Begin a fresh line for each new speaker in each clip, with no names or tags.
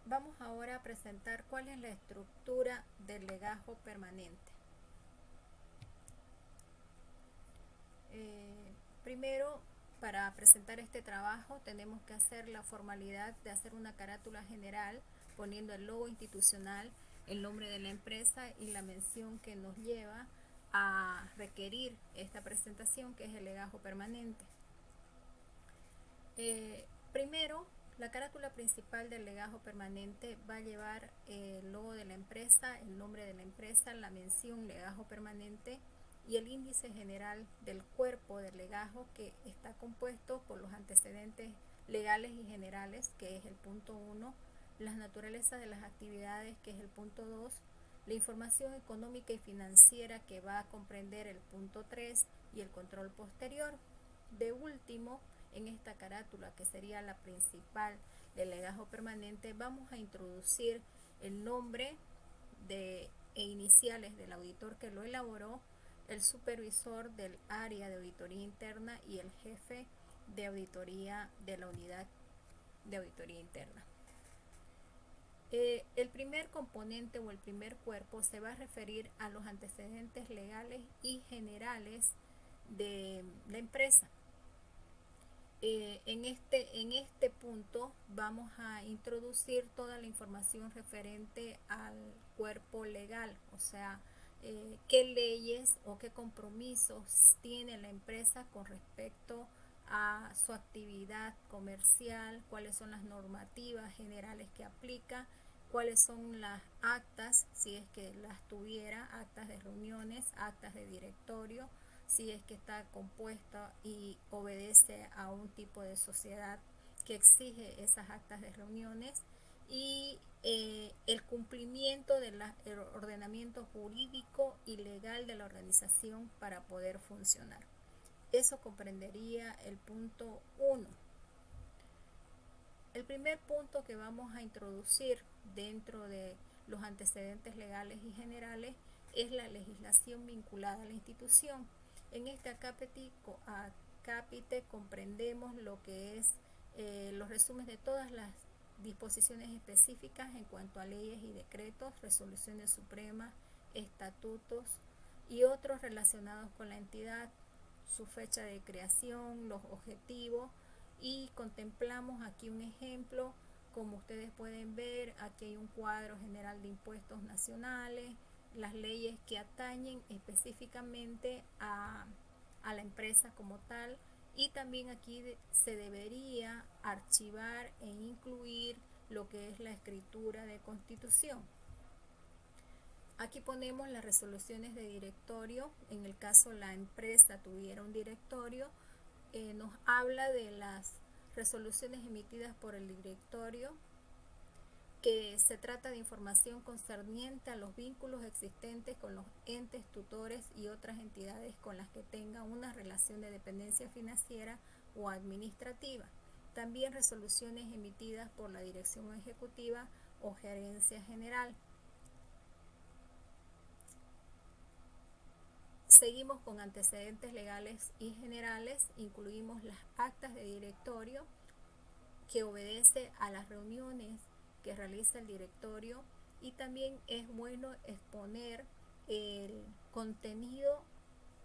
Vamos ahora a presentar cuál es la estructura del legajo permanente. Primero, para presentar este trabajo tenemos que hacer la formalidad de hacer una carátula general poniendo el logo institucional, el nombre de la empresa y la mención que nos lleva a requerir esta presentación, que es el legajo permanente. Primero, la carátula principal del legajo permanente va a llevar el logo de la empresa, el nombre de la empresa, la mención legajo permanente y el índice general del cuerpo del legajo, que está compuesto por los antecedentes legales y generales, que es el punto 1, las naturalezas de las actividades, que es el punto 2, la información económica y financiera, que va a comprender el punto 3, y el control posterior. De último, en esta carátula, que sería la principal del legajo permanente, vamos a introducir el nombre e iniciales del auditor que lo elaboró, el supervisor del área de auditoría interna y el jefe de auditoría de la unidad de auditoría interna. El primer componente o el primer cuerpo se va a referir a los antecedentes legales y generales de la empresa. En este punto vamos a introducir toda la información referente al cuerpo legal, o sea, qué leyes o qué compromisos tiene la empresa con respecto a su actividad comercial, cuáles son las normativas generales que aplica, cuáles son las actas, si es que las tuviera, actas de reuniones, actas de directorio, si es que está compuesta y obedece a un tipo de sociedad que exige esas actas de reuniones, y el cumplimiento del ordenamiento jurídico y legal de la organización para poder funcionar. Eso comprendería el punto 1. El primer punto que vamos a introducir dentro de los antecedentes legales y generales es la legislación vinculada a la institución. En este acápite comprendemos lo que es los resúmenes de todas las disposiciones específicas en cuanto a leyes y decretos, resoluciones supremas, estatutos y otros relacionados con la entidad, su fecha de creación, los objetivos, y contemplamos aquí un ejemplo. Como ustedes pueden ver, aquí hay un cuadro general de impuestos nacionales, las leyes que atañen específicamente a la empresa como tal, y también aquí se debería archivar e incluir lo que es la escritura de constitución. Aquí ponemos las resoluciones de directorio. En el caso la empresa tuviera un directorio, nos habla de las resoluciones emitidas por el directorio, que se trata de información concerniente a los vínculos existentes con los entes tutores y otras entidades con las que tenga una relación de dependencia financiera o administrativa. También resoluciones emitidas por la dirección ejecutiva o gerencia general. Seguimos con antecedentes legales y generales. Incluimos las actas de directorio, que obedece a las reuniones que realiza el directorio, y también es bueno exponer el contenido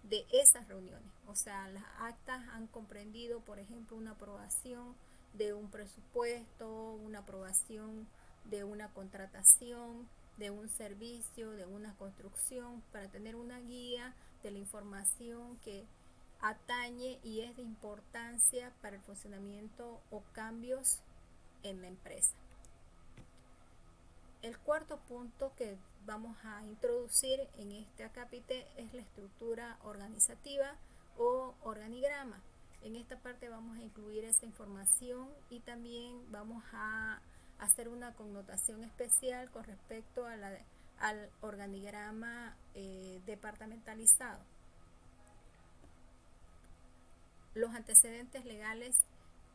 de esas reuniones. O sea, las actas han comprendido, por ejemplo, una aprobación de un presupuesto, una aprobación de una contratación, de un servicio, de una construcción, para tener una guía de la información que atañe y es de importancia para el funcionamiento o cambios en la empresa. El cuarto punto que vamos a introducir en este acápite es la estructura organizativa o organigrama. En esta parte vamos a incluir esta información y también vamos a hacer una connotación especial con respecto a al organigrama departamentalizado. Los antecedentes legales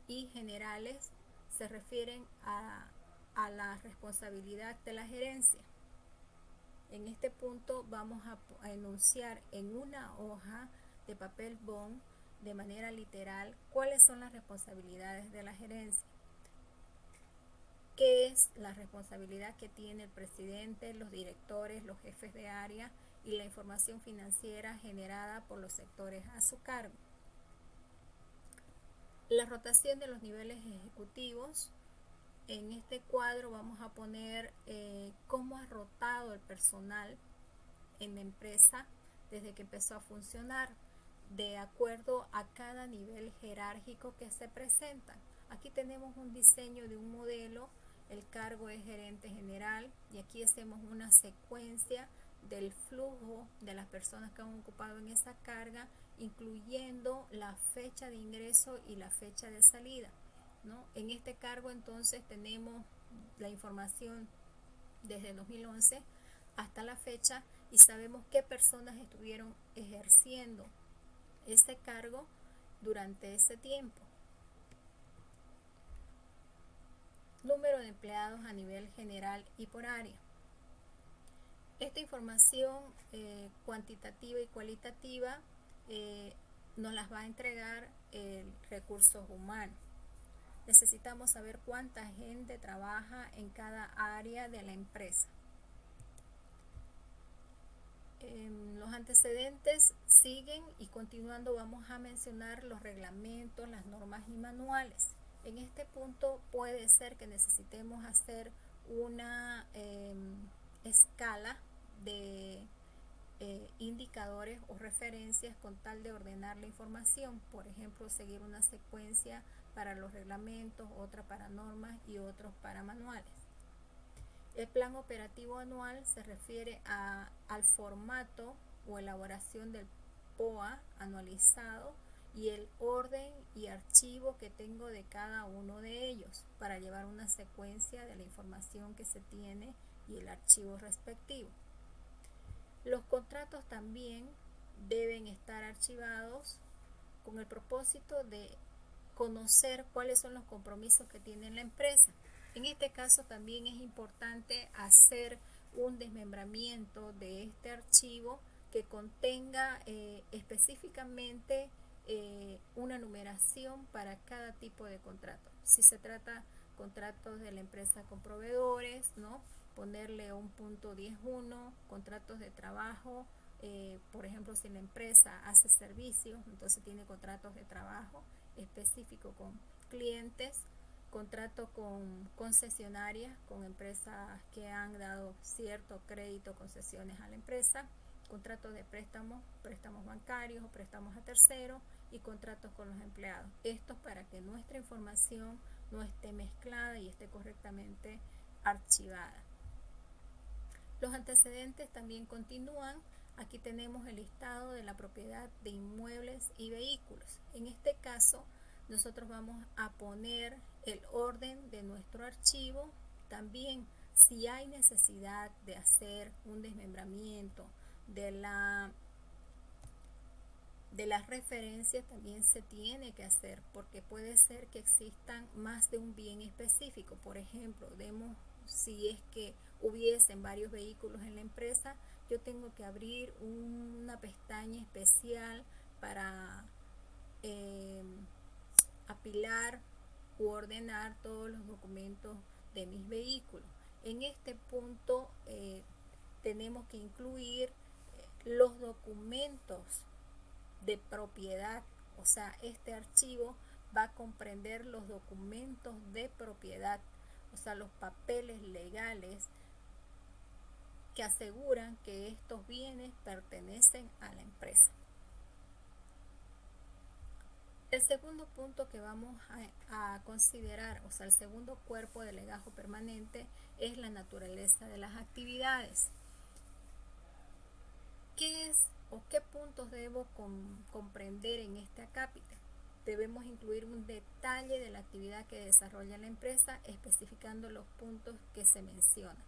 y generales se refieren a la responsabilidad de la gerencia. En este punto vamos a enunciar en una hoja de papel bond de manera literal cuáles son las responsabilidades de la gerencia. qué es la responsabilidad que tiene el presidente, los directores, los jefes de área y la información financiera generada por los sectores a su cargo. La rotación de los niveles ejecutivos. En este cuadro vamos a poner cómo ha rotado el personal en la empresa desde que empezó a funcionar, de acuerdo a cada nivel jerárquico que se presenta. Aquí tenemos un diseño de un modelo, el cargo es gerente general, y aquí hacemos una secuencia del flujo de las personas que han ocupado en esa carga, incluyendo la fecha de ingreso y la fecha de salida, ¿no? En este cargo entonces tenemos la información desde 2011 hasta la fecha y sabemos qué personas estuvieron ejerciendo ese cargo durante ese tiempo. Número de empleados a nivel general y por área. Esta información cuantitativa y cualitativa nos las va a entregar el recursos humanos. Necesitamos saber cuánta gente trabaja en cada área de la empresa. Los antecedentes siguen y continuando vamos a mencionar los reglamentos, las normas y manuales. En este punto puede ser que necesitemos hacer una escala de indicadores o referencias con tal de ordenar la información. Por ejemplo, seguir una secuencia para los reglamentos, otra para normas y otros para manuales. El plan operativo anual se refiere al formato o elaboración del POA anualizado y el orden y archivo que tengo de cada uno de ellos para llevar una secuencia de la información que se tiene y el archivo respectivo. Los contratos también deben estar archivados con el propósito de conocer cuáles son los compromisos que tiene la empresa. En este caso también es importante hacer un desmembramiento de este archivo que contenga específicamente una numeración para cada tipo de contrato. Si se trata contratos de la empresa con proveedores, ¿no? Ponerle un punto 10.1, contratos de trabajo, por ejemplo, si la empresa hace servicios, entonces tiene contratos de trabajo específico con clientes, contrato con concesionarias, con empresas que han dado cierto crédito, concesiones a la empresa, contratos de préstamos, préstamos bancarios o préstamos a terceros y contratos con los empleados. Esto para que nuestra información no esté mezclada y esté correctamente archivada. Los antecedentes también continúan. Aquí tenemos el listado de la propiedad de inmuebles y vehículos. En este caso, nosotros vamos a poner el orden de nuestro archivo. También, si hay necesidad de hacer un desmembramiento de las referencias, también se tiene que hacer, porque puede ser que existan más de un bien específico. Por ejemplo, si es que hubiesen varios vehículos en la empresa, yo tengo que abrir una pestaña especial para apilar u ordenar todos los documentos de mis vehículos. En este punto tenemos que incluir los documentos de propiedad, o sea, este archivo va a comprender los documentos de propiedad, o sea, los papeles legales que aseguran que estos bienes pertenecen a la empresa. El segundo punto que vamos a considerar, o sea, el segundo cuerpo de legajo permanente, es la naturaleza de las actividades. ¿Qué es o qué puntos debo comprender en este acápite? Debemos incluir un detalle de la actividad que desarrolla la empresa, especificando los puntos que se mencionan.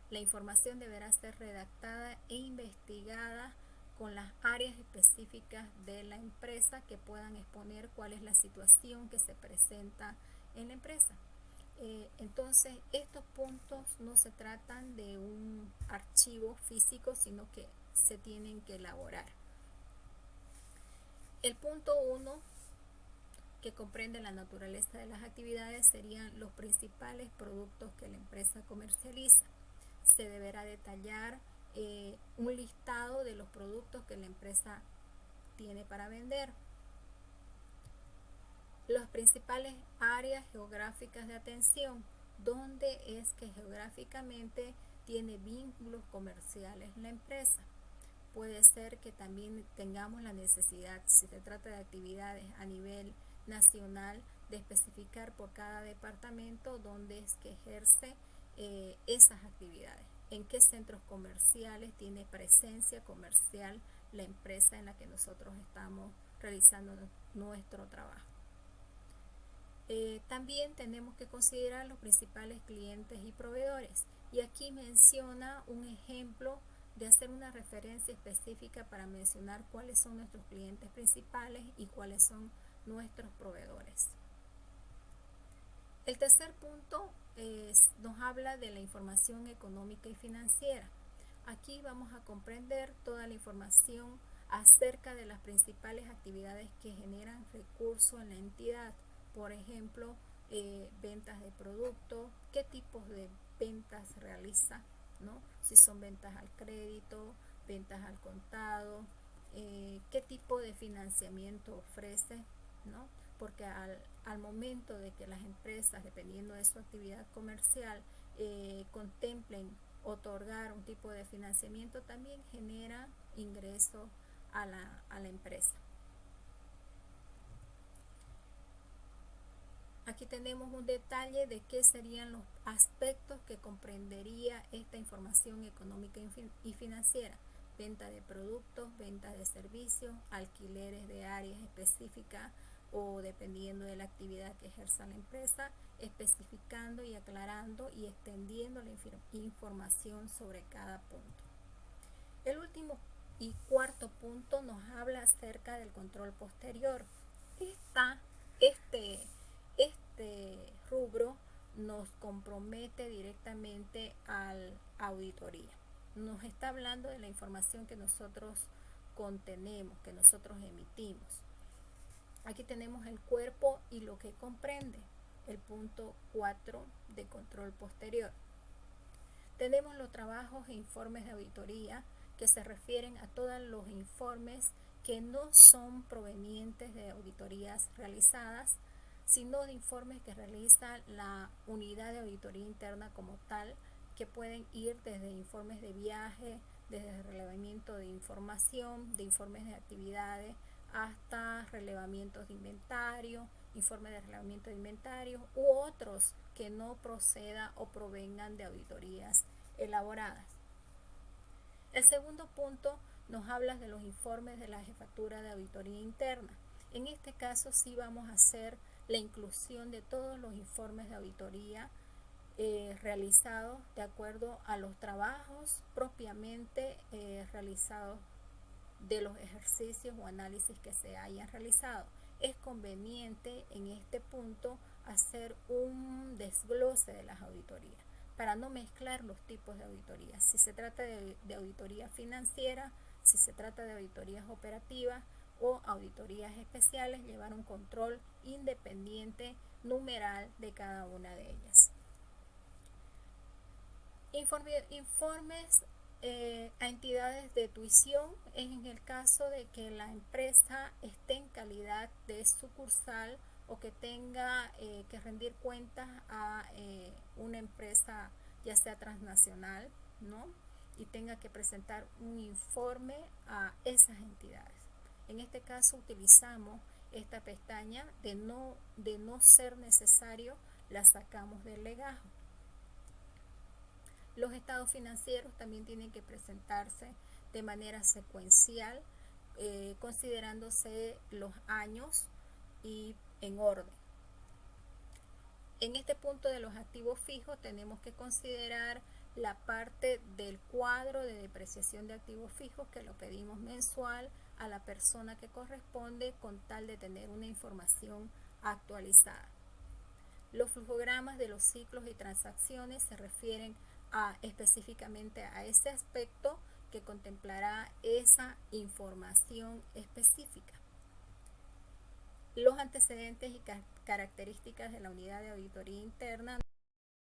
La información deberá ser redactada e investigada con las áreas específicas de la empresa que puedan exponer cuál es la situación que se presenta en la empresa. Entonces, estos puntos no se tratan de un archivo físico, sino que se tienen que elaborar. El punto 1 que comprende la naturaleza de las actividades, serían los principales productos que la empresa comercializa. Se deberá detallar un listado de los productos que la empresa tiene para vender. Las principales áreas geográficas de atención, donde es que geográficamente tiene vínculos comerciales la empresa. Puede ser que también tengamos la necesidad, si se trata de actividades a nivel nacional, de especificar por cada departamento dónde es que ejerce esas actividades, en qué centros comerciales tiene presencia comercial la empresa en la que nosotros estamos realizando nuestro trabajo. También tenemos que considerar los principales clientes y proveedores, y aquí menciona un ejemplo de hacer una referencia específica para mencionar cuáles son nuestros clientes principales y cuáles son nuestros proveedores. El tercer punto nos habla de la información económica y financiera. Aquí vamos a comprender toda la información acerca de las principales actividades que generan recursos en la entidad. Por ejemplo, ventas de productos, qué tipos de ventas realiza, ¿no? Si son ventas al crédito, ventas al contado, qué tipo de financiamiento ofrece, ¿no? Porque al momento de que las empresas, dependiendo de su actividad comercial, contemplen otorgar un tipo de financiamiento, también genera ingresos a la empresa. Aquí tenemos un detalle de qué serían los aspectos que comprendería esta información económica y financiera: venta de productos, venta de servicios, alquileres de áreas específicas o dependiendo de la actividad que ejerza la empresa, especificando y aclarando y extendiendo la información sobre cada punto. El último y cuarto punto nos habla acerca del control posterior. Este rubro nos compromete directamente a la auditoría. Nos está hablando de la información que nosotros contenemos, que nosotros emitimos. Aquí tenemos el cuerpo y lo que comprende, el punto 4 de control posterior. Tenemos los trabajos e informes de auditoría, que se refieren a todos los informes que no son provenientes de auditorías realizadas, sino de informes que realiza la unidad de auditoría interna como tal, que pueden ir desde informes de viaje, desde relevamiento de información, de informes de actividades, hasta relevamientos de inventario, informes de relevamiento de inventario u otros que no procedan o provengan de auditorías elaboradas. El segundo punto nos habla de los informes de la jefatura de auditoría interna. En este caso sí vamos a hacer la inclusión de todos los informes de auditoría realizados de acuerdo a los trabajos propiamente realizados de los ejercicios o análisis que se hayan realizado. Es conveniente en este punto hacer un desglose de las auditorías para no mezclar los tipos de auditorías. Si se trata de auditoría financiera, si se trata de auditorías operativas o auditorías especiales, llevar un control independiente numeral de cada una de ellas. Informes a entidades de tuición en el caso de que la empresa esté en calidad de sucursal o que tenga que rendir cuentas a una empresa ya sea transnacional, ¿no? Y tenga que presentar un informe a esas entidades. En este caso utilizamos esta pestaña, de no ser necesario, la sacamos del legajo. Los estados financieros también tienen que presentarse de manera secuencial, considerándose los años y en orden. En este punto de los activos fijos tenemos que considerar la parte del cuadro de depreciación de activos fijos, que lo pedimos mensual a la persona que corresponde con tal de tener una información actualizada. Los flujogramas de los ciclos y transacciones se refieren específicamente a ese aspecto que contemplará esa información específica. los antecedentes y características de la unidad de auditoría interna.